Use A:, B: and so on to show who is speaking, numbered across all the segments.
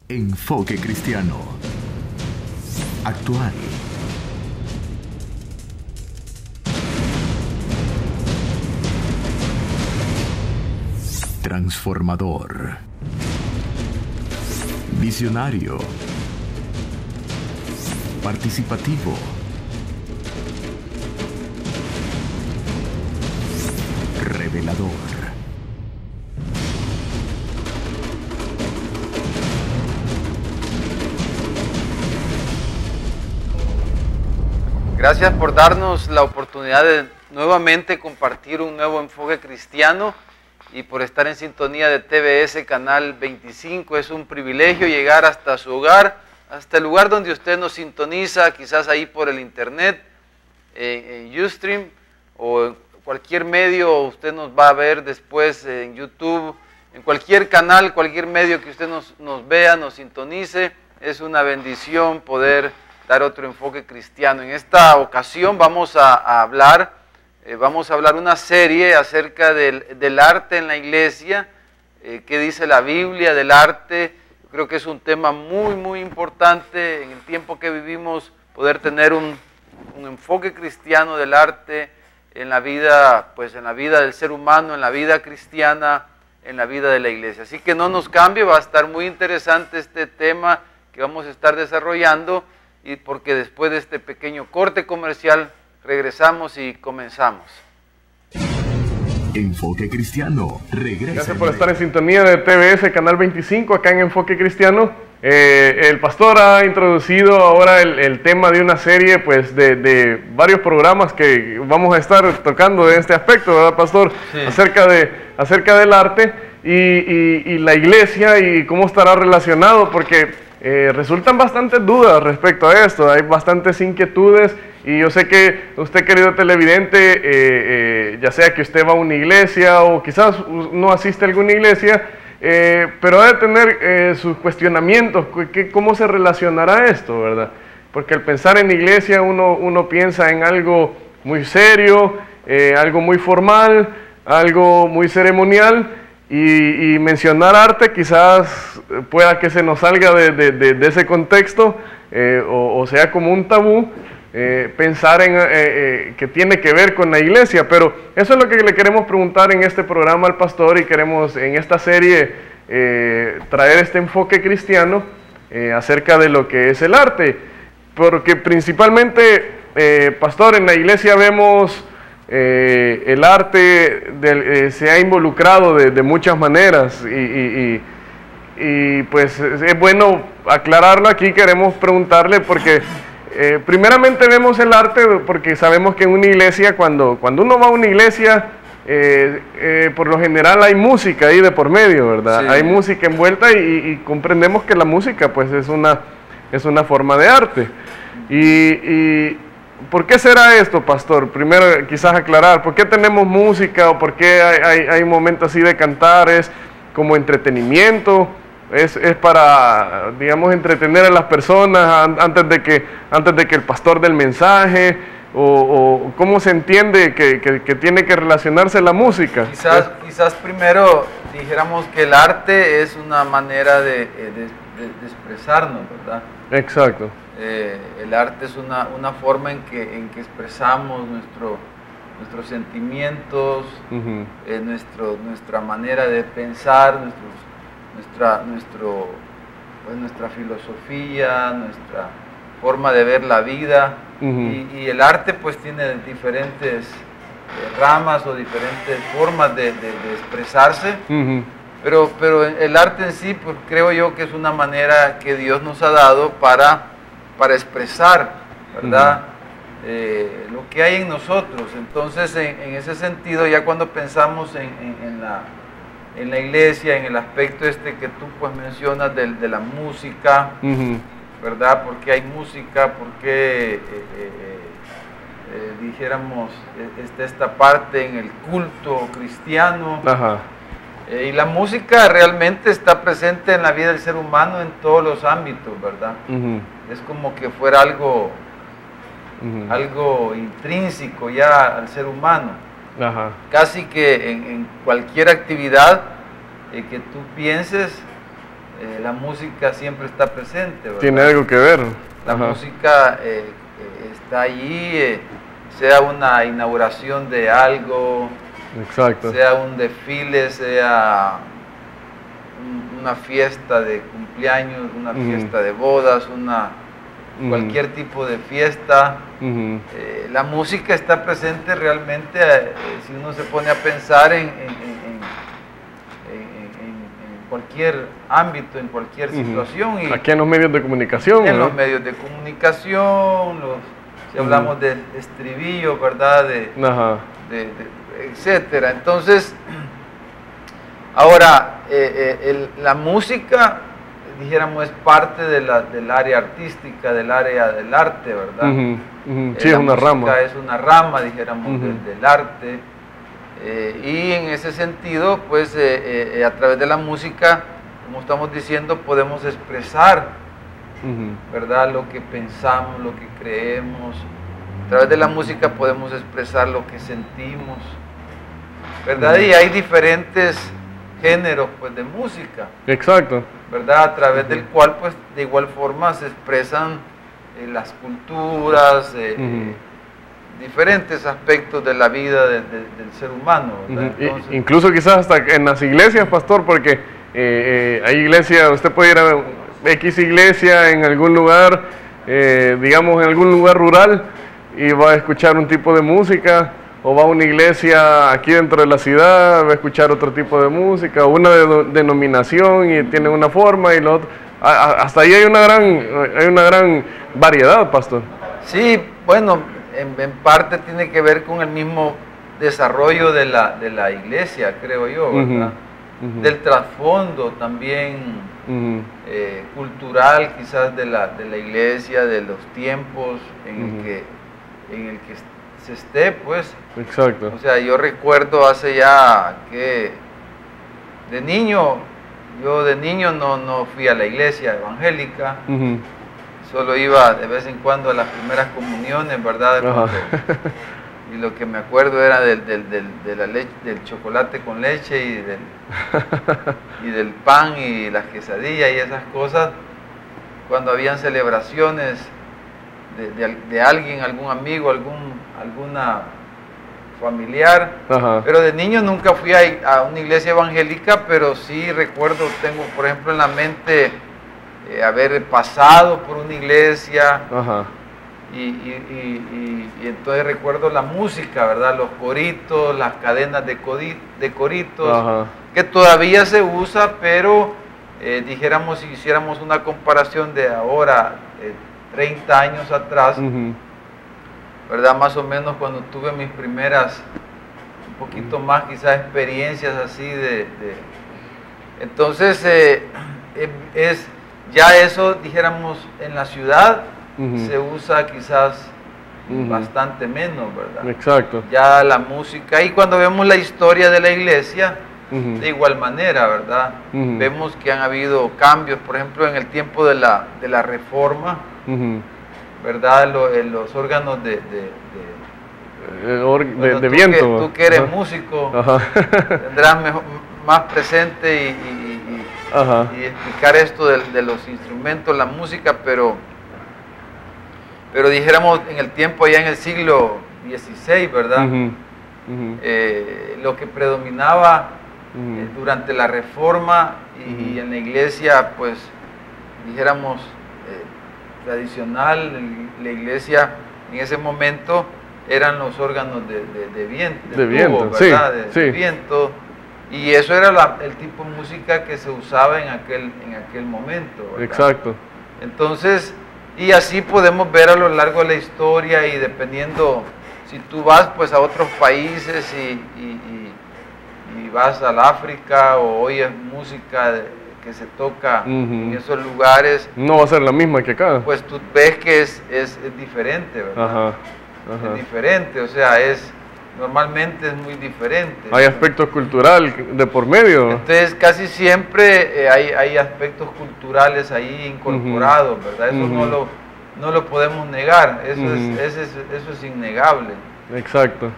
A: Enfoque Cristiano. Actual. Transformador. Visionario. Participativo. Revelador.
B: Gracias por darnos la oportunidad de nuevamente compartir un nuevo enfoque cristiano y por estar en sintonía de TBS Canal 25. Es un privilegio llegar hasta su hogar, hasta el lugar donde usted nos sintoniza, quizás ahí por el internet, en Ustream o en cualquier medio. Usted nos va a ver después en YouTube, en cualquier canal, cualquier medio que usted nos vea, nos sintonice. Es una bendición poder dar otro enfoque cristiano. En esta ocasión vamos a hablar una serie acerca del arte en la iglesia. ¿Qué dice la Biblia del arte? Yo creo que es un tema muy importante en el tiempo que vivimos, poder tener un enfoque cristiano del arte en la vida, pues en la vida del ser humano, en la vida cristiana, en la vida de la iglesia. Así que no nos cambie, va a estar muy interesante este tema que vamos a estar desarrollando, y porque después de este pequeño corte comercial regresamos y comenzamos.
A: Enfoque Cristiano regresa.
C: Gracias por estar en sintonía de TBS Canal 25 acá en Enfoque Cristiano. El pastor ha introducido ahora el tema de una serie, pues, de varios programas que vamos a estar tocando de este aspecto, ¿verdad, pastor? Sí. Acerca del arte y la iglesia y cómo estará relacionado, porque resultan bastantes dudas respecto a esto, hay bastantes inquietudes, y yo sé que usted, querido televidente, ya sea que usted va a una iglesia o quizás no asiste a alguna iglesia, pero ha de tener sus cuestionamientos. ¿Cómo se relacionará esto, verdad? Porque al pensar en iglesia uno piensa en algo muy serio, algo muy formal, algo muy ceremonial, y mencionar arte quizás pueda que se nos salga de ese contexto, o sea como un tabú, pensar en que tiene que ver con la iglesia. Pero eso es lo que le queremos preguntar en este programa al pastor, y queremos en esta serie traer este enfoque cristiano acerca de lo que es el arte, porque principalmente, pastor, en la iglesia vemos el arte se ha involucrado de muchas maneras, y pues es bueno aclararlo aquí. Queremos preguntarle porque primeramente vemos el arte porque sabemos que en una iglesia, cuando uno va a una iglesia, por lo general hay música ahí de por medio, ¿verdad? Sí. Hay música envuelta, y comprendemos que la música pues es una forma de arte. Y ¿por qué será esto, pastor? Primero quizás aclarar, ¿por qué tenemos música, o por qué hay momentos así de cantar? ¿Es como entretenimiento? ¿Es para, digamos, entretener a las personas antes de que el pastor dé el mensaje? ¿O cómo se entiende que tiene que relacionarse la música?
B: Quizás primero dijéramos que el arte es una manera de expresarnos, ¿verdad?
C: Exacto.
B: El arte es una forma en que expresamos nuestros sentimientos, nuestra manera de pensar, nuestra filosofía, nuestra forma de ver la vida. Y el arte pues tiene diferentes ramas o diferentes formas de expresarse. Pero el arte en sí, pues creo yo que es una manera que Dios nos ha dado para expresar, ¿verdad? Lo que hay en nosotros. Entonces, en ese sentido, ya cuando pensamos en la iglesia, en el aspecto que tú pues mencionas de la música, ¿verdad? ¿Por qué hay música? ¿Por qué dijéramos esta parte en el culto cristiano?
C: Ajá.
B: Y la música realmente está presente en la vida del ser humano en todos los ámbitos, ¿verdad? Es como que fuera algo intrínseco ya al ser humano.
C: Ajá.
B: Casi que en cualquier actividad que tú pienses, la música siempre está presente, ¿verdad?
C: Tiene algo que ver.
B: La
C: Ajá.
B: música está allí, sea una inauguración de algo,
C: Exacto.
B: sea un desfile, sea una fiesta de cumpleaños, una fiesta de bodas, cualquier tipo de fiesta. La música está presente realmente, si uno se pone a pensar en cualquier ámbito, en cualquier situación. Y
C: aquí en los medios de comunicación.
B: en los medios de comunicación, si hablamos de estribillo, ¿verdad? Etcétera. Entonces, ahora, la música, dijéramos, es parte del área artística, del área del arte, ¿verdad?
C: Sí, es una rama.
B: Es una rama, dijéramos, del arte. Y en ese sentido, pues, a través de la música, como estamos diciendo, podemos expresar, ¿verdad? Lo que pensamos, lo que creemos. A través de la música podemos expresar lo que sentimos, ¿verdad? Y hay diferentes géneros, pues, de música.
C: Exacto.
B: ¿Verdad? A través del cual, pues, de igual forma se expresan las culturas, diferentes aspectos de la vida del ser humano, ¿verdad? Entonces,
C: incluso quizás hasta en las iglesias, pastor, porque hay iglesias, usted puede ir a X iglesia en algún lugar, digamos en algún lugar rural, y va a escuchar un tipo de música, o va a una iglesia aquí dentro de la ciudad, va a escuchar otro tipo de música, una denominación y tiene una forma y lo otro. Hasta ahí hay una gran variedad, pastor.
B: Sí, bueno, en parte tiene que ver con el mismo desarrollo de la iglesia, creo yo, ¿verdad? Del trasfondo también cultural, quizás de la iglesia, de los tiempos en el que se esté, pues.
C: Exacto.
B: O sea, yo recuerdo hace ya que de niño no fui a la iglesia evangélica, solo iba de vez en cuando a las primeras comuniones, ¿verdad? Y lo que me acuerdo era de la leche, del chocolate con leche y del pan y las quesadillas y esas cosas, cuando habían celebraciones de alguien, algún amigo, alguna familiar. Pero de niño nunca fui a una iglesia evangélica, pero sí recuerdo, tengo por ejemplo en la mente haber pasado por una iglesia. Y entonces recuerdo la música, ¿verdad? Los coritos, las cadenas de coritos, que todavía se usa, pero dijéramos, si hiciéramos una comparación de ahora, 30 años atrás, ¿verdad? Más o menos cuando tuve mis primeras, un poquito más quizás experiencias así entonces ya eso, dijéramos, en la ciudad se usa quizás bastante menos, ¿verdad?
C: Exacto.
B: Ya la música, y cuando vemos la historia de la iglesia, de igual manera, ¿verdad? Vemos que han habido cambios, por ejemplo, en el tiempo de la Reforma, ¿verdad? Los órganos de
C: viento.
B: Tú que eres músico, tendrás más presente y explicar esto de los instrumentos, la música, pero dijéramos en el tiempo, ya en el siglo XVI, ¿verdad? Lo que predominaba durante la Reforma y en la iglesia, pues, dijéramos, tradicional, la iglesia en ese momento eran los órganos de viento, ¿verdad? De viento, y eso era el tipo de música que se usaba en aquel momento, ¿verdad?
C: Exacto.
B: Entonces, y así podemos ver a lo largo de la historia, y dependiendo, si tú vas pues a otros países y vas al África o oyes música que se toca en esos lugares,
C: no va a ser la misma que acá.
B: Pues tú ves que es diferente, ¿verdad? Es diferente, o sea, normalmente es muy diferente.
C: Hay aspectos culturales de por medio.
B: Entonces casi siempre hay aspectos culturales ahí incorporados, ¿verdad? Eso no lo podemos negar, eso es innegable.
C: Exacto.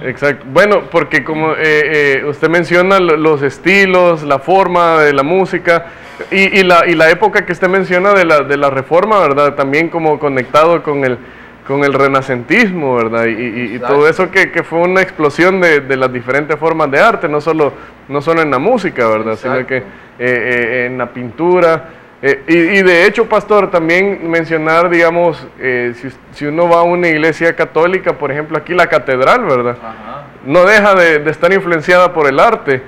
C: Exacto. Bueno, porque como usted menciona los estilos, la forma de la música, Y la época que usted menciona de la Reforma, ¿verdad? También como conectado con el renacentismo, ¿verdad? Y todo eso que fue una explosión de las diferentes formas de arte, no solo en la música, ¿verdad?
B: Exacto.
C: Sino que en la pintura. Y de hecho, pastor, también mencionar, digamos, si uno va a una iglesia católica, por ejemplo, aquí la catedral, ¿verdad?
B: Ajá.
C: No deja de estar influenciada por el arte.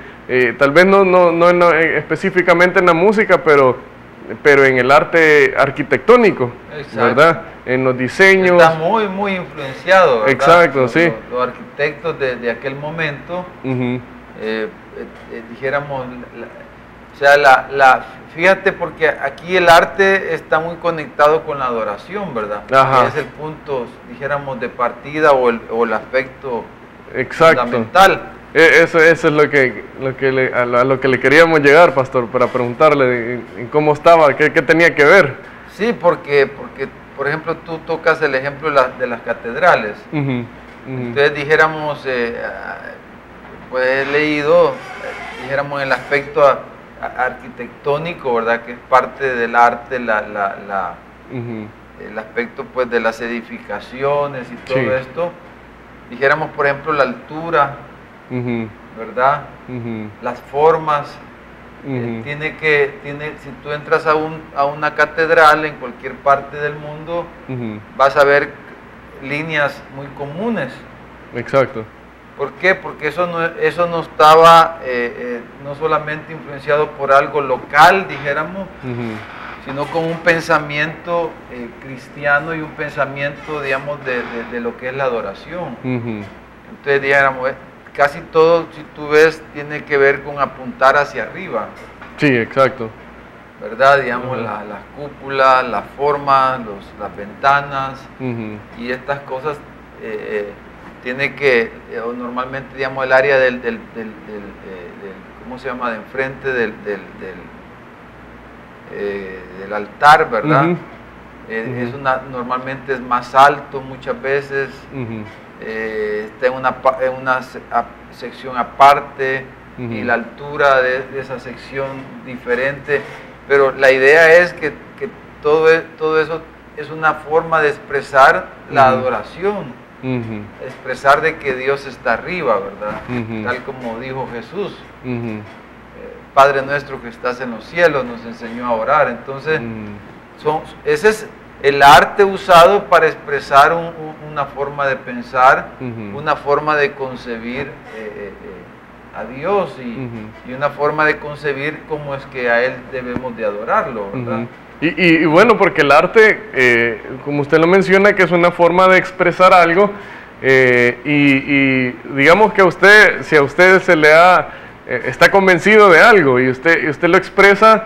C: Tal vez no específicamente en la música, pero en el arte arquitectónico,
B: Exacto.
C: ¿verdad? En los diseños.
B: Está muy, muy influenciado, ¿verdad?
C: Exacto, sí.
B: Los arquitectos de aquel momento,
C: Ujú,
B: dijéramos, o sea, fíjate, porque aquí el arte está muy conectado con la adoración, ¿verdad?
C: Ajá.
B: Que es el punto, dijéramos, de partida o el aspecto
C: exacto.
B: fundamental.
C: Eso es a lo que le queríamos llegar, pastor, para preguntarle en cómo estaba, qué tenía que ver.
B: Sí, porque, por ejemplo, tú tocas el ejemplo de las catedrales.
C: Ujú, ujú.
B: Entonces dijéramos, pues he leído, dijéramos, el aspecto arquitectónico, ¿verdad? Que es parte del arte,
C: Ujú,
B: el aspecto pues de las edificaciones y todo
C: Sí.
B: esto. Dijéramos, por ejemplo, la altura,
C: ujú,
B: ¿verdad?
C: ujú,
B: Las formas.
C: ujú,
B: Si tú entras a una catedral en cualquier parte del mundo,
C: ujú.
B: vas a ver líneas muy comunes.
C: Exacto.
B: ¿Por qué? Porque eso no estaba no solamente influenciado por algo local, dijéramos,
C: Ujú,
B: sino con un pensamiento cristiano y un pensamiento, digamos, de lo que es la adoración.
C: ujú.
B: Entonces, dijéramos, casi todo, si tú ves, tiene que ver con apuntar hacia arriba,
C: Sí, exacto.
B: ¿verdad? Digamos,
C: Ujú.
B: las cúpulas, las formas, las ventanas
C: Ujú,
B: y estas cosas. Tiene que, o normalmente, digamos, el área ¿cómo se llama?, de enfrente del altar, ¿verdad?
C: Ujú,
B: Normalmente es más alto muchas veces,
C: ujú,
B: está en una sección aparte,
C: Ujú.
B: y la altura de esa sección diferente, pero la idea es que todo eso es una forma de expresar la
C: Ujú.
B: adoración.
C: ujú,
B: Expresar de que Dios está arriba, ¿verdad?
C: Ujú.
B: Tal como dijo Jesús,
C: ujú,
B: Padre nuestro que estás en los cielos, nos enseñó a orar. Entonces, ese es el arte usado para expresar una forma de pensar,
C: Ujú.
B: una forma de concebir a Dios y una forma de concebir cómo es que a Él debemos de adorarlo, ¿verdad?
C: Ujú. Y bueno, porque el arte, como usted lo menciona, que es una forma de expresar algo, y digamos que si a usted está convencido de algo y usted lo expresa,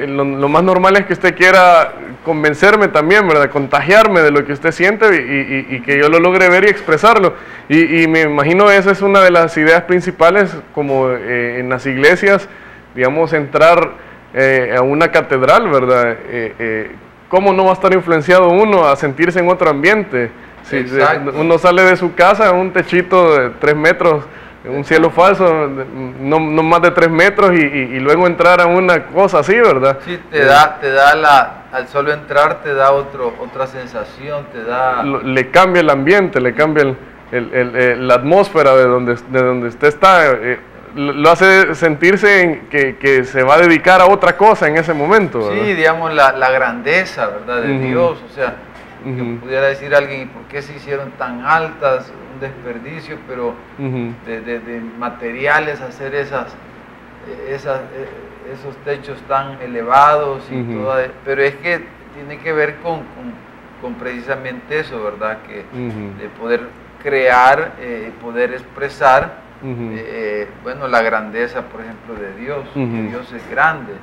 C: lo más normal es que usted quiera convencerme también, ¿verdad? Contagiarme de lo que usted siente y que yo lo logre ver y expresarlo. Y me imagino esa es una de las ideas principales, como en las iglesias, digamos, entrar a una catedral, ¿verdad? ¿Cómo no va a estar influenciado uno a sentirse en otro ambiente? Si
B: Exacto.
C: uno sale de su casa, un techito de 3 metros, un cielo falso, no más de 3 metros, y luego entrar a una cosa así, ¿verdad?
B: Sí, al solo entrar te da otra sensación, te da...
C: Le cambia el ambiente, le cambia la atmósfera de donde usted está. Lo hace sentirse que se va a dedicar a otra cosa en ese momento, ¿verdad?
B: Sí, digamos, la grandeza, ¿verdad?, de
C: Ujú.
B: Dios. O sea,
C: Ujú.
B: que pudiera decir alguien, ¿y por qué se hicieron tan altas? Un desperdicio, pero
C: Ujú.
B: de materiales hacer esos techos tan elevados y
C: Ujú.
B: pero es que tiene que ver con precisamente eso, ¿verdad? Que
C: Ujú.
B: de poder crear, poder expresar,
C: Ujú.
B: bueno, la grandeza, por ejemplo, de Dios, que
C: Ujú.
B: Dios es grande.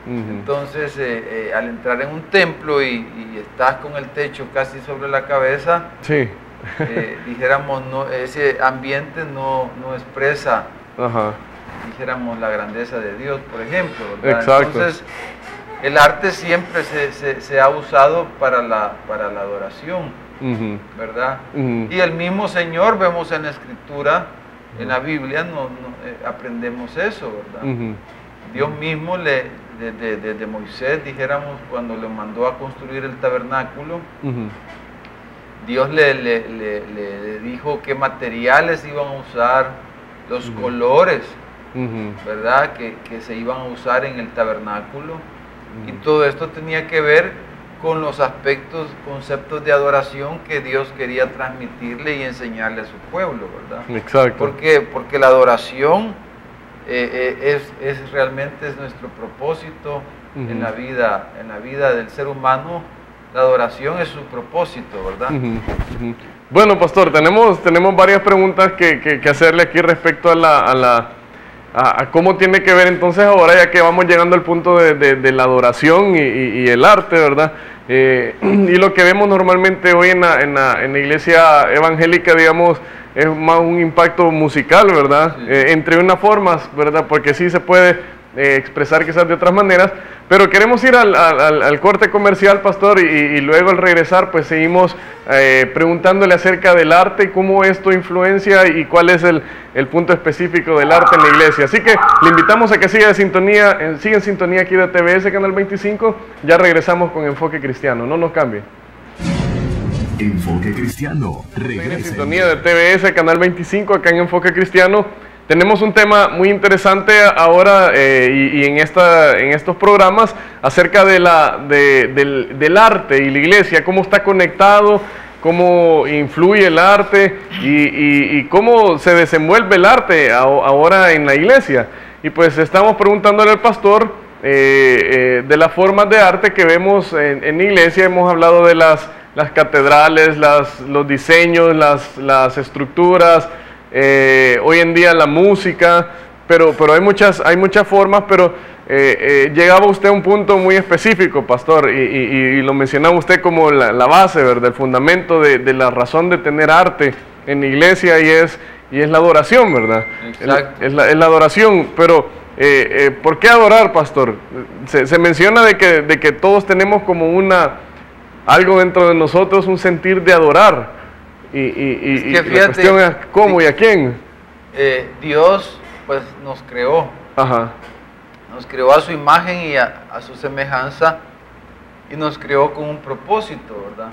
C: Ujú.
B: Entonces, al entrar en un templo y estás con el techo casi sobre la cabeza,
C: Sí.
B: dijéramos, ese ambiente no expresa,
C: Ajá.
B: dijéramos, la grandeza de Dios, por ejemplo, ¿verdad?
C: Exacto.
B: Entonces, el arte siempre se ha usado para la adoración,
C: Ujú.
B: ¿verdad?
C: Ujú.
B: Y el mismo Señor, vemos en la Escritura, en la Biblia, aprendemos eso, ¿verdad?
C: Ujú.
B: Dios mismo de Moisés, dijéramos, cuando le mandó a construir el tabernáculo, Dios le dijo qué materiales iban a usar, los colores, ¿verdad? Que se iban a usar en el tabernáculo. Y todo esto tenía que ver con los conceptos de adoración que Dios quería transmitirle y enseñarle a su pueblo, ¿verdad?
C: Exacto.
B: Porque la adoración realmente es nuestro propósito en la vida del ser humano. La adoración es su propósito, ¿verdad?
C: Bueno, pastor, tenemos varias preguntas que hacerle aquí respecto a cómo tiene que ver entonces ahora, ya que vamos llegando al punto de la adoración y el arte, ¿verdad? Y lo que vemos normalmente hoy en la iglesia evangélica, digamos, es más un impacto musical, ¿verdad? Sí. Entre unas formas, ¿verdad? Porque sí se puede expresar quizás de otras maneras, pero queremos ir al corte comercial, pastor, y luego al regresar pues seguimos preguntándole acerca del arte, cómo esto influencia y cuál es el punto específico del arte en la iglesia. Así que le invitamos a que siga en sintonía aquí de TVS Canal 25, ya regresamos con Enfoque Cristiano, no nos cambie.
A: Enfoque Cristiano, regresa.
C: En sintonía de TVS Canal 25, acá en Enfoque Cristiano. Tenemos un tema muy interesante ahora y en estos programas acerca del arte y la iglesia, cómo está conectado, cómo influye el arte y cómo se desenvuelve el arte ahora en la iglesia. Y pues estamos preguntándole al pastor de las formas de arte que vemos en la iglesia. Hemos hablado de las catedrales, los diseños, las estructuras, hoy en día la música, pero hay muchas formas, pero llegaba usted a un punto muy específico, pastor, y lo mencionaba usted como la base, ¿verdad? El fundamento de la razón de tener arte en la iglesia y es la adoración, ¿verdad?
B: Exacto.
C: Es la adoración, pero ¿por qué adorar, pastor? Se menciona de que todos tenemos como algo dentro de nosotros, un sentir de adorar. Y
B: fíjate,
C: la cuestión es cómo y a quién.
B: Dios pues nos creó.
C: Ajá.
B: Nos creó a su imagen y a su semejanza, y nos creó con un propósito, ¿verdad?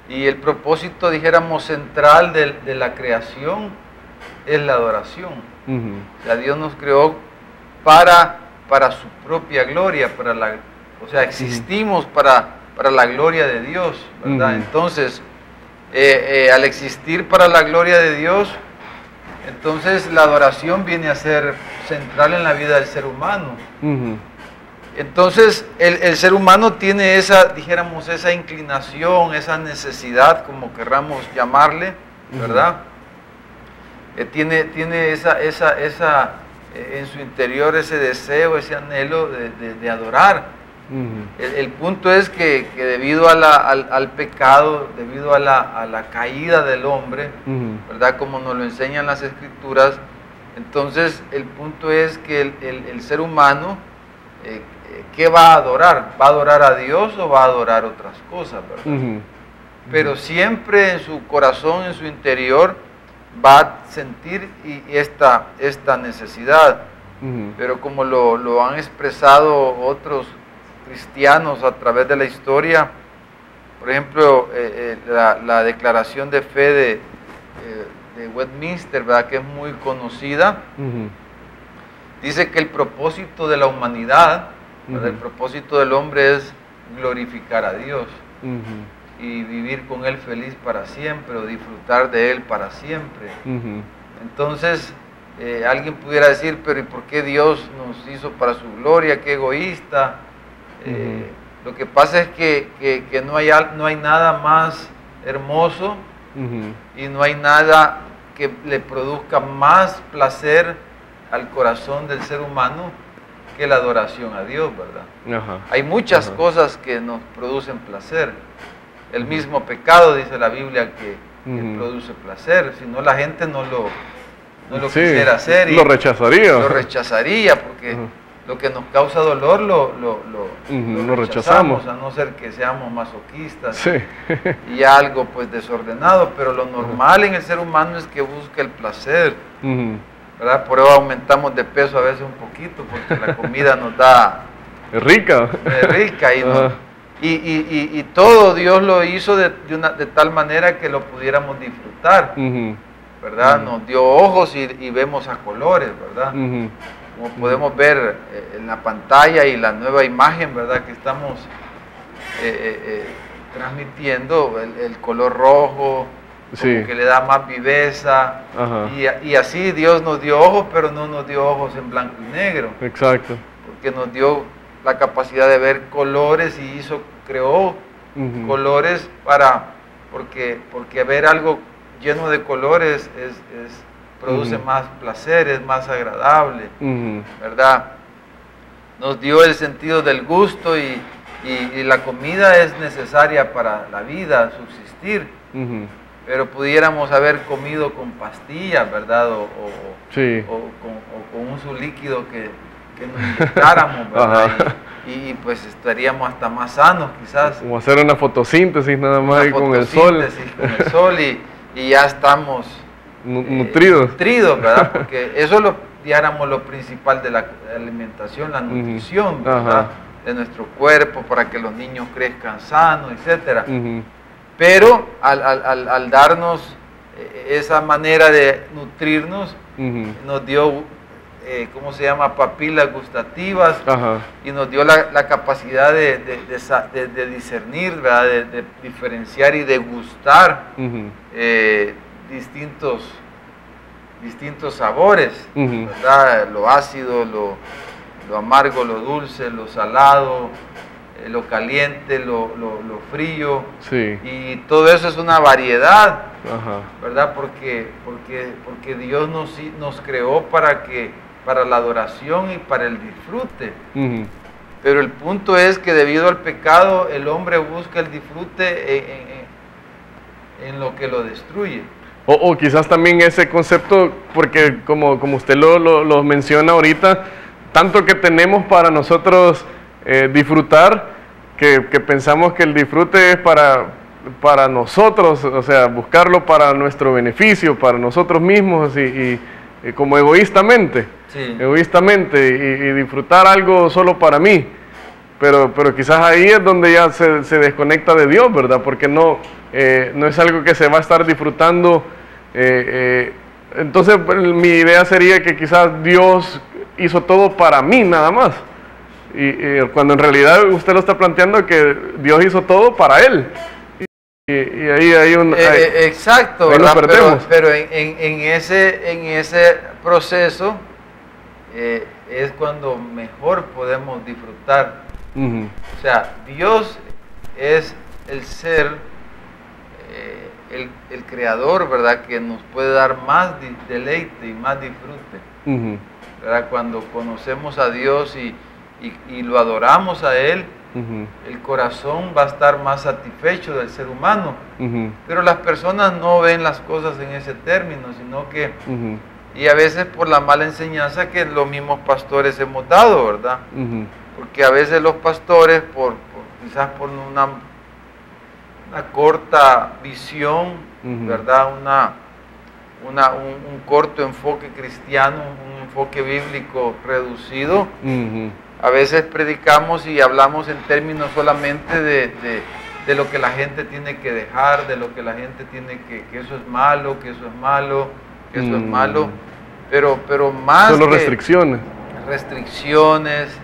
B: Y el propósito, dijéramos, central de la creación es la adoración. O sea, Dios nos creó para su propia gloria, o sea, existimos para la gloria de Dios, ¿verdad? Entonces, al existir para la gloria de Dios, entonces la adoración viene a ser central en la vida del ser humano. Entonces el ser humano tiene esa inclinación, esa necesidad, como querramos llamarle, ¿verdad? Tiene en su interior ese deseo, ese anhelo de adorar. El punto es que debido al pecado, debido a la caída del hombre, ¿verdad? Como nos lo enseñan las Escrituras, entonces el punto es que el ser humano, ¿qué va a adorar? ¿Va a adorar a Dios o va a adorar otras cosas, verdad? Pero siempre en su corazón, en su interior, va a sentir esta necesidad. Pero como lo han expresado otros cristianos a través de la historia, por ejemplo, la declaración de fe de Westminster, ¿verdad? Que es muy conocida, dice que el propósito de la humanidad, el propósito del hombre es glorificar a Dios y vivir con Él feliz para siempre, o disfrutar de Él para siempre. Entonces, alguien pudiera decir, pero ¿y por qué Dios nos hizo para su gloria? ¡Qué egoísta! Lo que pasa es que no hay nada más hermoso y no hay nada que le produzca más placer al corazón del ser humano que la adoración a Dios, ¿verdad? Hay muchas cosas que nos producen placer. El mismo pecado, dice la Biblia, que produce placer, si no la gente no lo quisiera hacer y
C: lo rechazaría.
B: Lo rechazaría porque lo que nos causa dolor lo rechazamos, a no ser que seamos masoquistas y algo pues desordenado, pero lo normal en el ser humano es que busca el placer. ¿verdad? Por eso aumentamos de peso a veces un poquito, porque la comida nos da...
C: Es rica.
B: Es rica y,
C: Ajá.
B: y todo Dios lo hizo de tal manera que lo pudiéramos disfrutar,
C: Ujú,
B: ¿verdad? Nos dio ojos y vemos a colores, ¿verdad?
C: ujú,
B: Como podemos ver en la pantalla y la nueva imagen, ¿verdad? Que estamos transmitiendo, el color rojo,
C: Sí.
B: como que le da más viveza,
C: Ajá.
B: y así Dios nos dio ojos, pero no nos dio ojos en blanco y negro,
C: Exacto.
B: porque nos dio la capacidad de ver colores y creó
C: Ujú,
B: colores porque ver algo lleno de colores produce
C: Ujú.
B: más placer, es más agradable,
C: ujú,
B: ¿verdad? Nos dio el sentido del gusto y la comida es necesaria para la vida, subsistir,
C: ujú.
B: pero pudiéramos haber comido con pastillas, ¿verdad?
C: Sí.
B: O con uso líquido que nos inyectáramos, ¿verdad?
C: Ajá.
B: Y pues estaríamos hasta más sanos quizás.
C: Como hacer una fotosíntesis nada más
B: Una
C: ahí con el sol.
B: fotosíntesis con el sol y ya estamos
C: Nutridos.
B: nutridos, ¿verdad? Porque eso es dijéramos, lo principal de la alimentación, la nutrición,
C: Ajá.
B: ¿verdad? De nuestro cuerpo para que los niños crezcan sanos, etcétera.
C: Ujú,
B: Pero al darnos esa manera de nutrirnos,
C: ujú.
B: nos dio, ¿cómo se llama? Papilas gustativas,
C: Ajá.
B: y nos dio la capacidad de discernir, ¿verdad? De diferenciar y degustar
C: Ujú,
B: distintos sabores,
C: Ujú.
B: ¿verdad? Lo ácido, lo amargo, lo dulce, lo salado, lo caliente, lo frío,
C: Sí.
B: y todo eso es una variedad,
C: Ajá.
B: ¿verdad? Porque Dios nos creó para la adoración y para el disfrute.
C: Ujú.
B: Pero el punto es que debido al pecado el hombre busca el disfrute en lo que lo destruye.
C: O quizás también ese concepto, porque como usted lo menciona ahorita, tanto que tenemos para nosotros disfrutar, que pensamos que el disfrute es para nosotros, o sea, buscarlo para nuestro beneficio, para nosotros mismos y como egoístamente,
B: Sí.
C: y disfrutar algo solo para mí. Pero quizás ahí es donde ya se desconecta de Dios, ¿verdad? Porque no es algo que se va a estar disfrutando. Entonces mi idea sería que quizás Dios hizo todo para mí nada más. Y cuando en realidad usted lo está planteando que Dios hizo todo para Él. Y ahí hay un...
B: Exacto,
C: ahí nos
B: ¿verdad?
C: perdemos.
B: Pero en ese proceso es cuando mejor podemos disfrutar.
C: Ujú,
B: O sea, Dios es el ser, el creador, ¿verdad? Que nos puede dar más deleite y más disfrute,
C: ujú,
B: ¿verdad? Cuando conocemos a Dios y lo adoramos a Él,
C: ujú,
B: el corazón va a estar más satisfecho del ser humano.
C: ujú,
B: Pero las personas no ven las cosas en ese término, sino que,
C: ujú,
B: y a veces por la mala enseñanza que los mismos pastores hemos dado, ¿verdad?
C: ujú,
B: Porque a veces los pastores, quizás por una corta visión,
C: Ujú.
B: ¿verdad? Un corto enfoque cristiano, un enfoque bíblico reducido,
C: ujú,
B: a veces predicamos y hablamos en términos solamente de lo que la gente tiene que dejar, de lo que la gente tiene que eso es malo, que eso es malo, que eso es malo, pero más
C: Solo
B: que
C: restricciones.
B: restricciones,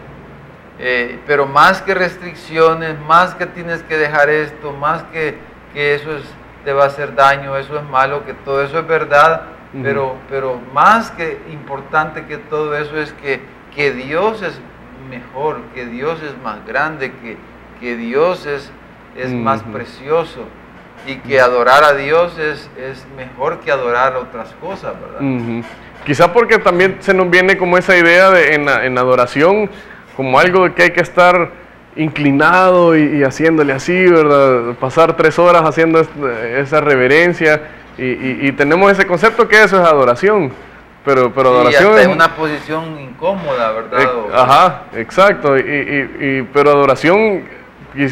B: pero más que restricciones, más que tienes que dejar esto, más que eso te va a hacer daño, eso es malo, que todo eso es verdad,
C: Ujú.
B: pero más que importante que todo eso es que Dios es mejor, que Dios es más grande, que Dios es más
C: Ujú.
B: precioso, y que adorar a Dios es mejor que adorar otras cosas, ¿verdad?
C: Ujú. Quizá porque también se nos viene como esa idea en adoración, como algo que hay que estar inclinado y haciéndole así, ¿verdad? Pasar 3 horas haciendo esa reverencia y tenemos ese concepto que eso es adoración, pero
B: Y
C: adoración
B: hasta
C: es
B: en una posición incómoda, ¿verdad?
C: ajá, exacto, pero adoración,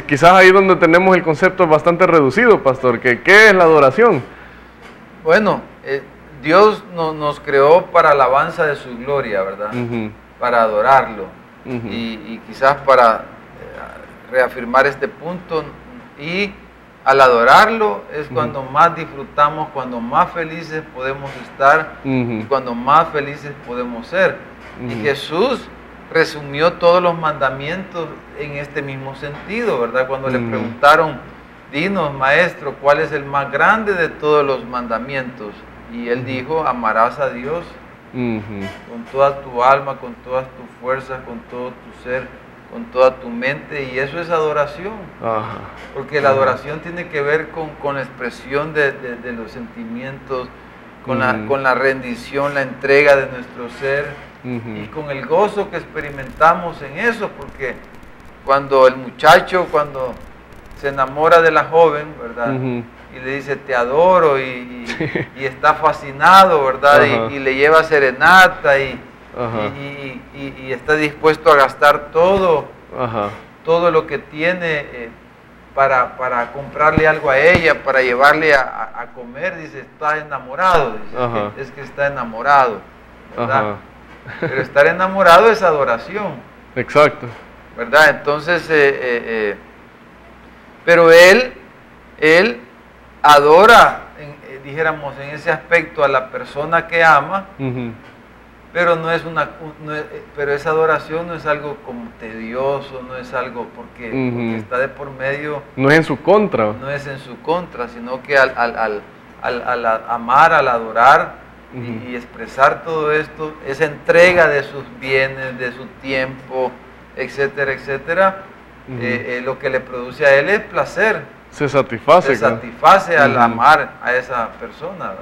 C: quizás ahí donde tenemos el concepto bastante reducido, pastor, que ¿qué es la adoración?
B: Bueno, Dios nos creó para alabanza de su gloria, ¿verdad? Para adorarlo. Y quizás para reafirmar este punto, y al adorarlo es cuando más disfrutamos, cuando más felices podemos estar y cuando más felices podemos ser. Y Jesús resumió todos los mandamientos en este mismo sentido, ¿verdad? Cuando le preguntaron, dinos, maestro, ¿cuál es el más grande de todos los mandamientos? Y él dijo, amarás a Dios con toda tu alma, con todas tus fuerzas, con todo tu ser, con toda tu mente, y eso es adoración. Porque la adoración tiene que ver con la expresión de los sentimientos, con la rendición, la entrega de nuestro ser, y con el gozo que experimentamos en eso, porque cuando el muchacho, cuando se enamora de la joven, ¿verdad? Y le dice, te adoro, y está fascinado, ¿verdad? Y le lleva serenata, y está dispuesto a gastar todo lo que tiene para comprarle algo a ella, para llevarle a comer. Dice, está enamorado, dice, es que está enamorado, ¿verdad? Pero estar enamorado es adoración.
C: Exacto.
B: ¿Verdad? Entonces, pero él adora, dijéramos, en ese aspecto a la persona que ama, pero pero esa adoración no es algo como tedioso, no es algo porque está de por medio.
C: No es en su contra.
B: No es en su contra, sino que al amar, al adorar y expresar todo esto, esa entrega de sus bienes, de su tiempo, etcétera, etcétera, lo que le produce a él es placer.
C: Se satisface.
B: Se satisface al amar a esa persona.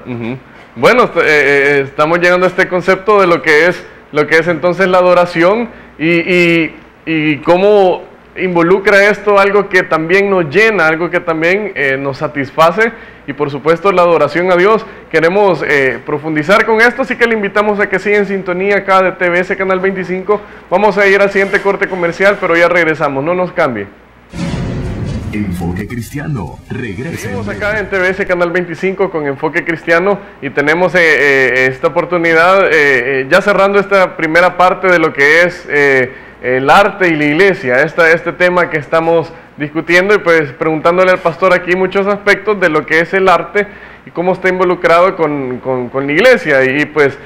C: Bueno, estamos llegando a este concepto de lo que es entonces la adoración y cómo involucra esto algo que también nos llena, algo que también nos satisface, y por supuesto la adoración a Dios. Queremos profundizar con esto, así que le invitamos a que siga en sintonía acá de TBS Canal 25. Vamos a ir al siguiente corte comercial, pero ya regresamos, no nos cambie.
A: Enfoque Cristiano, regresa.
C: Seguimos acá en TBS Canal 25 con Enfoque Cristiano, y tenemos esta oportunidad, ya cerrando esta primera parte de lo que es el arte y la iglesia, este tema que estamos discutiendo, y pues preguntándole al pastor aquí muchos aspectos de lo que es el arte y cómo está involucrado con la iglesia. Y pues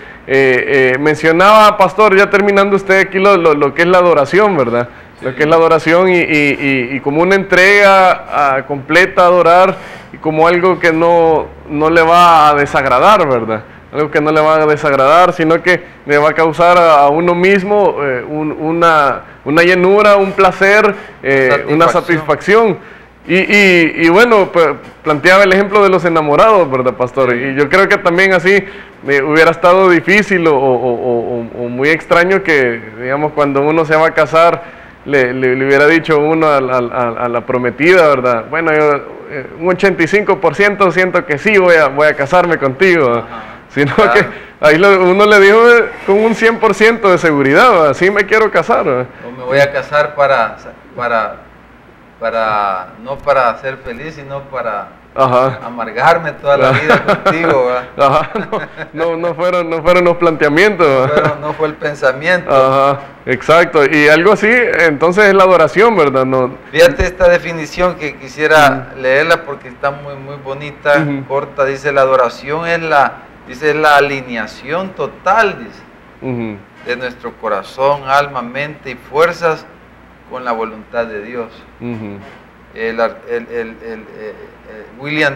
C: mencionaba, pastor, ya terminando usted aquí lo que es la adoración, ¿verdad? Lo que es la adoración y como una entrega completa a adorar, y como algo que no le va a desagradar, ¿verdad? Algo que no le va a desagradar, sino que le va a causar a uno mismo una llenura, un placer, una satisfacción. Y bueno, pues, planteaba el ejemplo de los enamorados, ¿verdad, pastor? Y yo creo que también así hubiera estado difícil o muy extraño que, digamos, cuando uno se va a casar, le hubiera dicho uno a la prometida, ¿verdad? Bueno, yo un 85% siento que sí voy a casarme contigo, ¿verdad? Sino claro, que ahí uno le dijo con un 100% de seguridad, ¿verdad? Sí me quiero casar, ¿verdad?
B: O me voy a casar no para ser feliz, sino para amargarme toda la vida contigo, ¿verdad?
C: No fueron los planteamientos, ¿verdad?
B: No fue el pensamiento.
C: Exacto, y algo así, entonces es la adoración, ¿verdad?
B: Fíjate esta definición que quisiera leerla porque está muy, muy bonita, corta. Dice, la adoración es la alineación total, dice, de nuestro corazón, alma, mente y fuerzas con la voluntad de Dios. William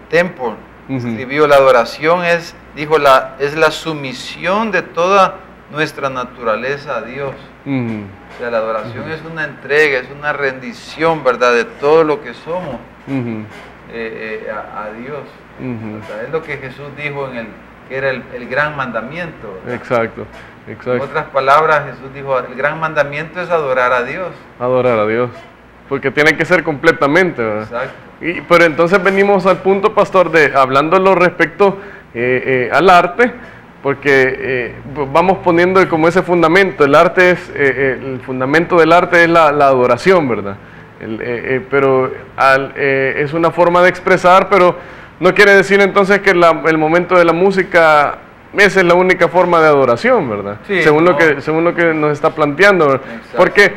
B: Temple escribió, la adoración es la sumisión de toda nuestra naturaleza a Dios. O sea, la adoración es una entrega, es una rendición, ¿verdad?, de todo lo que somos a Dios. Es lo que Jesús dijo que era el gran mandamiento, ¿verdad?
C: Exacto.
B: En otras palabras, Jesús dijo, el gran mandamiento es adorar a Dios.
C: Adorar a Dios, porque tiene que ser completamente, ¿verdad?
B: Exacto.
C: Pero entonces venimos al punto, pastor, hablándolo respecto al arte, porque vamos poniendo como ese fundamento. El arte el fundamento del arte es la adoración, ¿verdad? Pero es una forma de expresar, pero No quiere decir entonces que el momento de la música, esa es la única forma de adoración, ¿verdad?
B: Sí,
C: según
B: no.
C: lo que nos está planteando, ¿verdad?
B: Exacto.
C: Porque,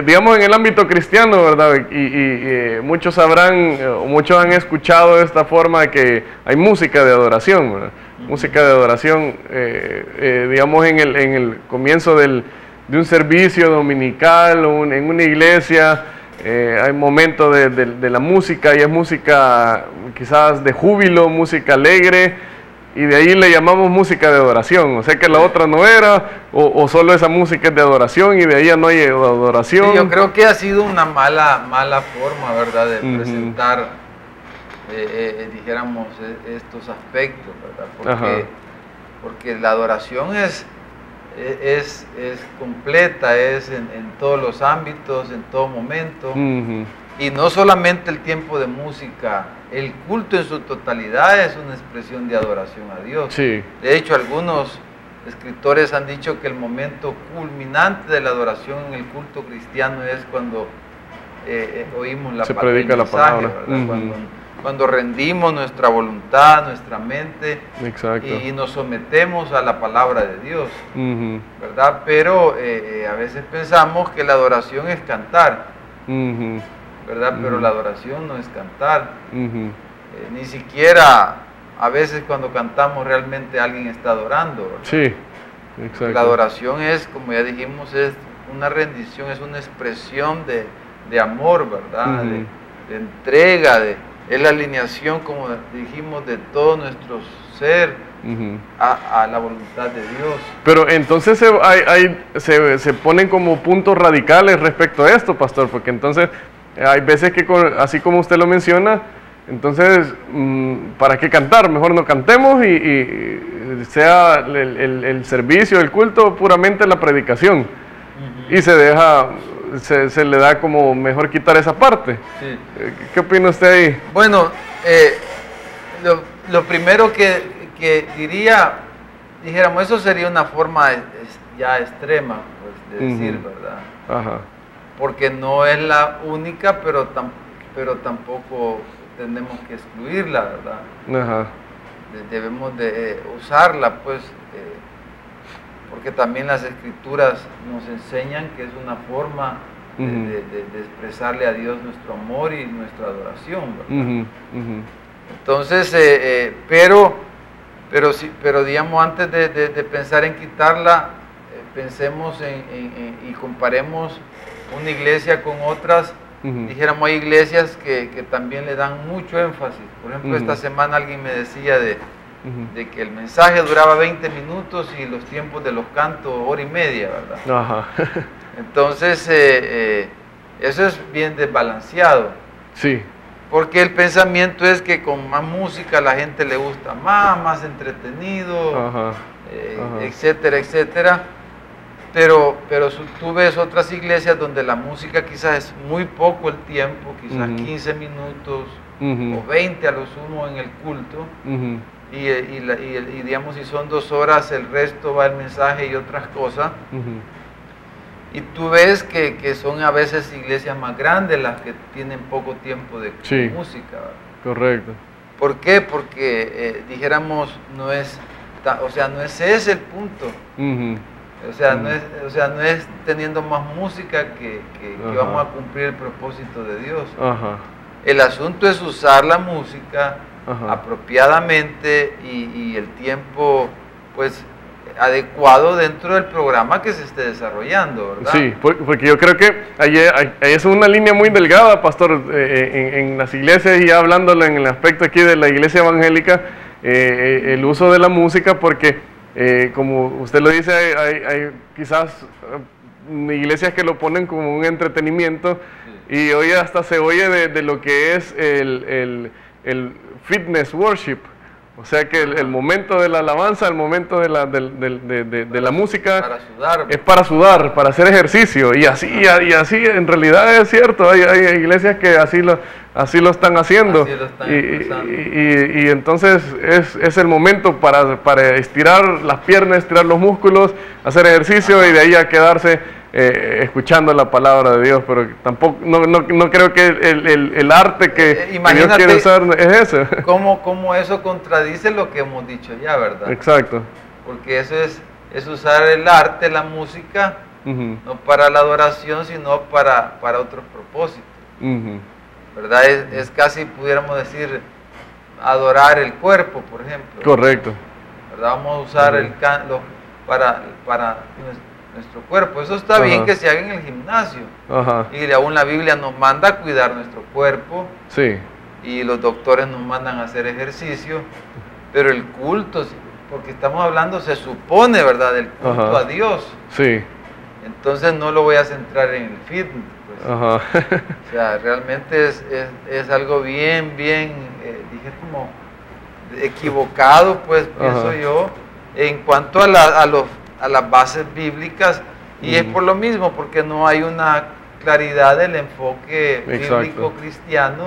C: digamos, en el ámbito cristiano, ¿verdad? Y muchos sabrán, o muchos han escuchado esta forma de que hay música de adoración, ¿verdad? Música de adoración, digamos, en el comienzo de un servicio dominical o en una iglesia. Hay momentos de la música y es música quizás de júbilo, música alegre, y de ahí le llamamos música de adoración. O sea que la otra no era, o solo esa música es de adoración y de ahí ya no hay adoración.
B: Sí, yo creo que ha sido una mala forma, ¿verdad?, de presentar, dijéramos, estos aspectos, ¿verdad? Porque la adoración es completa, es en todos los ámbitos, en todo momento, y no solamente el tiempo de música, el culto en su totalidad es una expresión de adoración a Dios.
C: Sí.
B: De hecho, algunos escritores han dicho que el momento culminante de la adoración en el culto cristiano es cuando oímos la palabra,
C: predica la palabra,
B: cuando rendimos nuestra voluntad, nuestra mente.
C: Exacto.
B: Y nos sometemos a la palabra de Dios, ¿verdad? Pero a veces pensamos que la adoración es cantar, ¿verdad? Pero la adoración no es cantar. Ni siquiera a veces cuando cantamos realmente alguien está adorando, ¿verdad?
C: Sí, exacto.
B: La adoración es, como ya dijimos, es una rendición, es una expresión de amor, ¿verdad? De entrega, es la alineación, como dijimos, de todo nuestro ser a la voluntad de Dios.
C: Pero entonces se ponen como puntos radicales respecto a esto, pastor, porque entonces hay veces que, así como usted lo menciona, entonces, ¿para qué cantar? Mejor no cantemos y sea el servicio, el culto, puramente la predicación. Y se le da como mejor quitar esa parte.
B: Sí.
C: ¿Qué opina usted ahí?
B: Bueno, lo primero que dijéramos, eso sería una forma ya extrema, pues, de decir, ¿verdad?
C: Ajá.
B: Porque no es la única, pero tampoco tenemos que excluirla, ¿verdad?
C: Ajá.
B: Debemos de usarla, pues, porque también las escrituras nos enseñan que es una forma de expresarle a Dios nuestro amor y nuestra adoración, ¿verdad? Entonces, pero digamos, antes de pensar en quitarla, pensemos y comparemos una iglesia con otras. Dijéramos, hay iglesias que también le dan mucho énfasis. Por ejemplo, esta semana alguien me decía de que el mensaje duraba 20 minutos y los tiempos de los cantos hora y media, ¿verdad?
C: Ajá.
B: Entonces, eso es bien desbalanceado.
C: Sí.
B: Porque el pensamiento es que con más música a la gente le gusta más entretenido, etcétera, etcétera. Pero tú ves otras iglesias donde la música quizás es muy poco el tiempo, quizás 15 minutos o 20 a lo sumo en el culto, y digamos, si son 2 horas, el resto va el mensaje y otras cosas. Y tú ves que son a veces iglesias más grandes las que tienen poco tiempo de música, ¿verdad?
C: Correcto.
B: ¿Por qué? Porque dijéramos, no es ese el punto. O sea, no es teniendo más música que vamos a cumplir el propósito de Dios. El asunto es usar la música apropiadamente y el tiempo, pues, adecuado dentro del programa que se esté desarrollando, ¿verdad?
C: Sí, porque yo creo que ahí es una línea muy delgada, pastor, en las iglesias, y hablándolo en el aspecto aquí de la iglesia evangélica, el uso de la música, porque como usted lo dice, hay quizás iglesias que lo ponen como un entretenimiento, y hoy hasta se oye de lo que es el fitness worship. O sea que el momento de la alabanza, el momento de la música
B: para sudar,
C: es para sudar, para hacer ejercicio. Y así en realidad es cierto, hay iglesias que así lo están haciendo.
B: Así lo están
C: y entonces es el momento para estirar las piernas, estirar los músculos, hacer ejercicio y de ahí a quedarse escuchando la palabra de Dios, pero tampoco, no creo que el arte que Dios
B: Imagínate
C: quiere usar es ese.
B: cómo eso contradice lo que hemos dicho ya, ¿verdad?
C: Exacto.
B: Porque eso es usar el arte, la música, no para la adoración, sino para otros propósitos. ¿Verdad? Es casi, pudiéramos decir, adorar el cuerpo, por ejemplo.
C: Correcto.
B: ¿Verdad? Vamos a usar el canto para nuestro cuerpo. Eso está bien que se haga en el gimnasio. Y aún la Biblia nos manda a cuidar nuestro cuerpo.
C: Sí.
B: Y los doctores nos mandan a hacer ejercicio. Pero el culto, porque estamos hablando, se supone, ¿verdad?, del culto a Dios.
C: Sí.
B: Entonces no lo voy a centrar en el fitness. Pues. O sea, realmente es algo bien, dije como equivocado, pues pienso yo, en cuanto a las bases bíblicas, y es por lo mismo, porque no hay una claridad del enfoque bíblico cristiano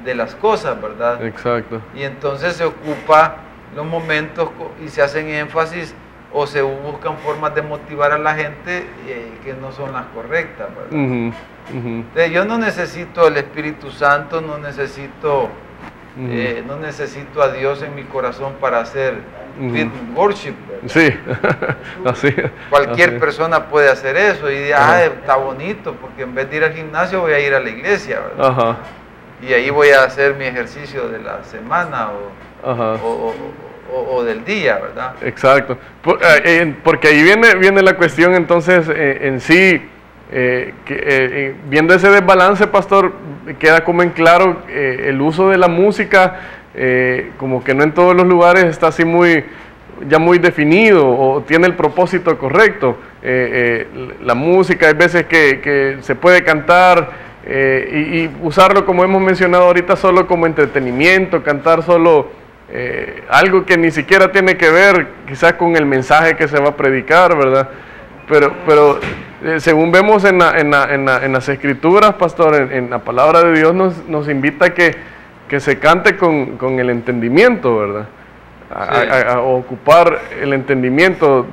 B: de las cosas, ¿verdad?
C: Exacto.
B: Y entonces se ocupa los momentos y se hacen énfasis o se buscan formas de motivar a la gente que no son las correctas, ¿verdad? Entonces, yo no necesito el Espíritu Santo, no necesito a Dios en mi corazón para hacer fitness worship, ¿verdad?
C: Sí, así.
B: Cualquier persona puede hacer eso y está bonito, porque en vez de ir al gimnasio voy a ir a la iglesia, ¿verdad? Y ahí voy a hacer mi ejercicio de la semana o del día, ¿verdad?
C: Exacto. Porque ahí viene la cuestión entonces en sí, viendo ese desbalance, pastor, queda como en claro el uso de la música, como que no en todos los lugares está así ya muy definido o tiene el propósito correcto. La música hay veces que se puede cantar y usarlo, como hemos mencionado ahorita, solo como entretenimiento, cantar solo algo que ni siquiera tiene que ver quizás con el mensaje que se va a predicar, ¿verdad? Pero según vemos en las escrituras, pastor, en la palabra de Dios nos invita a que se cante con el entendimiento, ¿verdad? A ocupar el entendimiento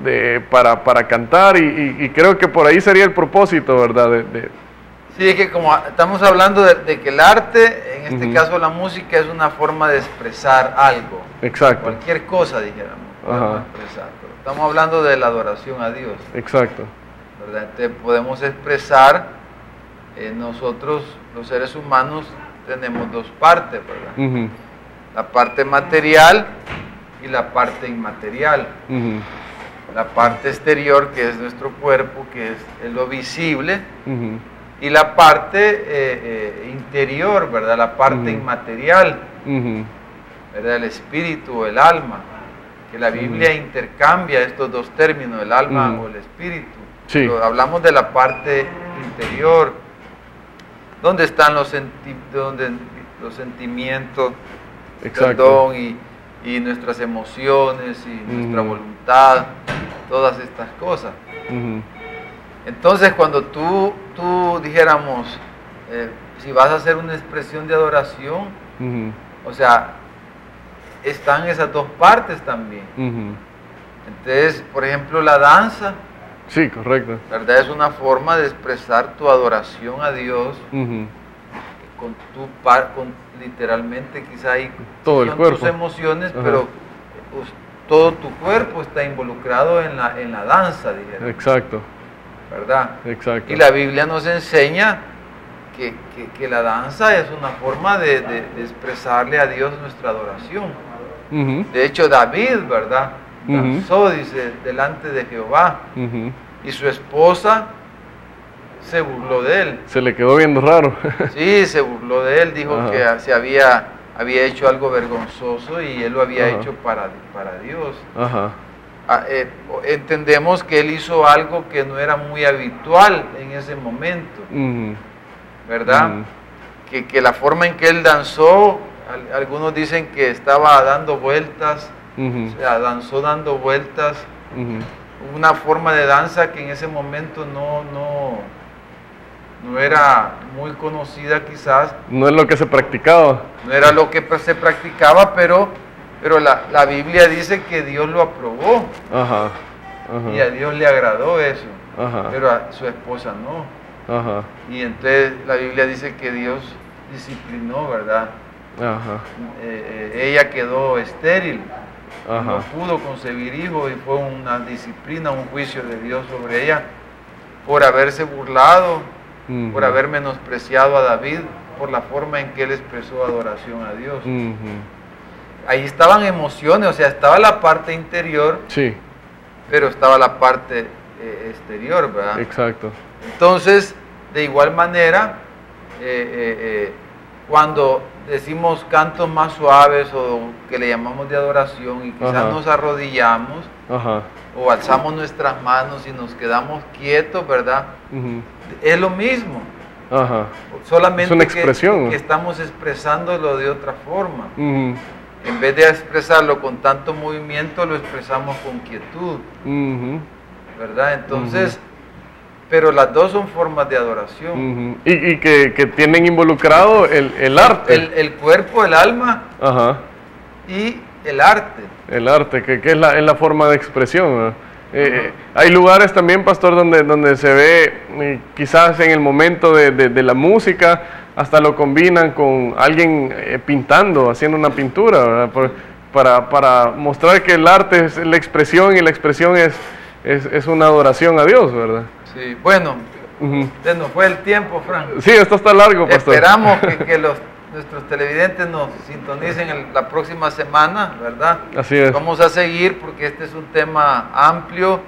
C: para cantar y creo que por ahí sería el propósito, ¿verdad?
B: Sí, es que como estamos hablando de que el arte, en este caso la música, es una forma de expresar algo.
C: Exacto.
B: Cualquier cosa, dijéramos, podemos expresar. Pero estamos hablando de la adoración a Dios.
C: Exacto.
B: ¿Verdad? Entonces podemos expresar, nosotros los seres humanos tenemos dos partes, ¿verdad? La parte material y la parte inmaterial. La parte exterior, que es nuestro cuerpo, que es lo visible, y la parte interior, ¿verdad? La parte inmaterial, ¿verdad? El espíritu o el alma, que la Biblia intercambia estos dos términos, el alma o el espíritu.
C: Sí.
B: Pero hablamos de la parte interior, donde están los sentimientos, perdón, y nuestras emociones y nuestra voluntad, todas estas cosas. Entonces, cuando tú dijéramos, si vas a hacer una expresión de adoración, o sea, están esas dos partes también. Entonces, por ejemplo, la danza,
C: sí, correcto,
B: ¿verdad? Es una forma de expresar tu adoración a Dios con literalmente quizá ahí
C: todo el cuerpo,
B: tus emociones, pero todo tu cuerpo está involucrado en la danza, dijera.
C: Exacto.
B: ¿Verdad?
C: Exacto.
B: Y la Biblia nos enseña que la danza es una forma de expresarle a Dios nuestra adoración. De hecho, David, ¿verdad? Danzó, dice, delante de Jehová. Y su esposa se burló de él.
C: Se le quedó viendo raro.
B: Sí, se burló de él, dijo que se había hecho algo vergonzoso y él lo había hecho para Dios. Entendemos que él hizo algo que no era muy habitual en ese momento, ¿verdad? Que la forma en que él danzó, algunos dicen que estaba dando vueltas, o sea, danzó dando vueltas, una forma de danza que en ese momento no era muy conocida quizás.
C: No es lo que se practicaba.
B: No era lo que se practicaba, pero la Biblia dice que Dios lo aprobó. Y a Dios le agradó eso.
C: Ajá.
B: pero a su esposa no.
C: Ajá.
B: Y entonces la Biblia dice que Dios disciplinó, ¿verdad?
C: Ajá.
B: Ella quedó estéril,
C: Ajá.
B: no pudo concebir hijos y fue una disciplina, un juicio de Dios sobre ella por haberse burlado,
C: Ujú.
B: por haber menospreciado a David, por la forma en que él expresó adoración a Dios.
C: Ujú.
B: Ahí estaban emociones, o sea, estaba la parte interior,
C: Sí,
B: pero estaba la parte exterior, ¿verdad?
C: exacto.
B: Entonces, de igual manera, cuando decimos cantos más suaves o que le llamamos de adoración y quizás
C: Ajá.
B: nos arrodillamos
C: Ajá.
B: o alzamos nuestras manos y nos quedamos quietos, ¿verdad?
C: Ujú.
B: Es lo mismo,
C: Ajá.
B: solamente
C: Es una expresión, ¿no?
B: que estamos expresándolo de otra forma.
C: Ujú.
B: En vez de expresarlo con tanto movimiento, lo expresamos con quietud,
C: Ujú.
B: ¿verdad? Entonces, pero las dos son formas de adoración.
C: Ujú. Y que tienen involucrado el arte.
B: El cuerpo, el alma
C: Ajá.
B: y el arte.
C: El arte, que es la forma de expresión, ¿verdad? Hay lugares también, pastor, donde se ve, quizás en el momento de la música, hasta lo combinan con alguien pintando, haciendo una pintura, ¿verdad? Para mostrar que el arte es la expresión y la expresión es una adoración a Dios, ¿verdad?
B: Sí, bueno,
C: Ujú.
B: se nos fue el tiempo, Frank.
C: Sí, esto está largo, pastor.
B: Esperamos que nuestros televidentes nos sintonicen la próxima semana, ¿verdad?
C: Así es.
B: Vamos a seguir porque este es un tema amplio,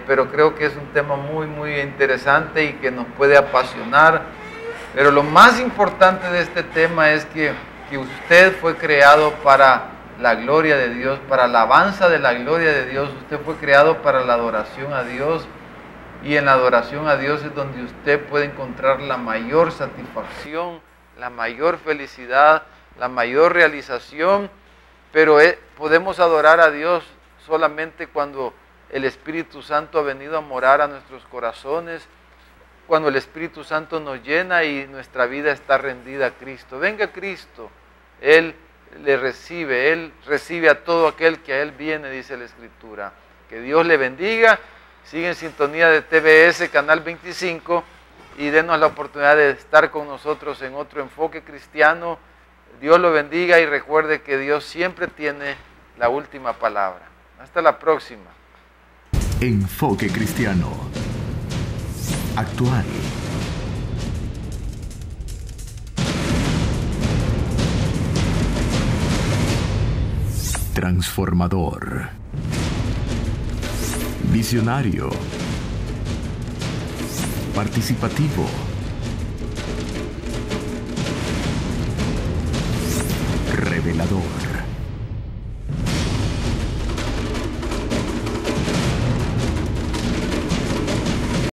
B: pero creo que es un tema muy, muy interesante y que nos puede apasionar. Pero lo más importante de este tema es que usted fue creado para la gloria de Dios, para la alabanza de la gloria de Dios. Usted fue creado para la adoración a Dios. Y en la adoración a Dios es donde usted puede encontrar la mayor satisfacción, la mayor felicidad, la mayor realización. Pero podemos adorar a Dios solamente cuando el Espíritu Santo ha venido a morar a nuestros corazones, cuando el Espíritu Santo nos llena y nuestra vida está rendida a Cristo. Venga Cristo, Él le recibe, Él recibe a todo aquel que a Él viene, dice la Escritura. Que Dios le bendiga. Sigue en sintonía de TVS, Canal 25, y denos la oportunidad de estar con nosotros en otro enfoque cristiano. Dios lo bendiga y recuerde que Dios siempre tiene la última palabra. Hasta la próxima.
A: Enfoque Cristiano. Actual. Transformador. Visionario. Participativo.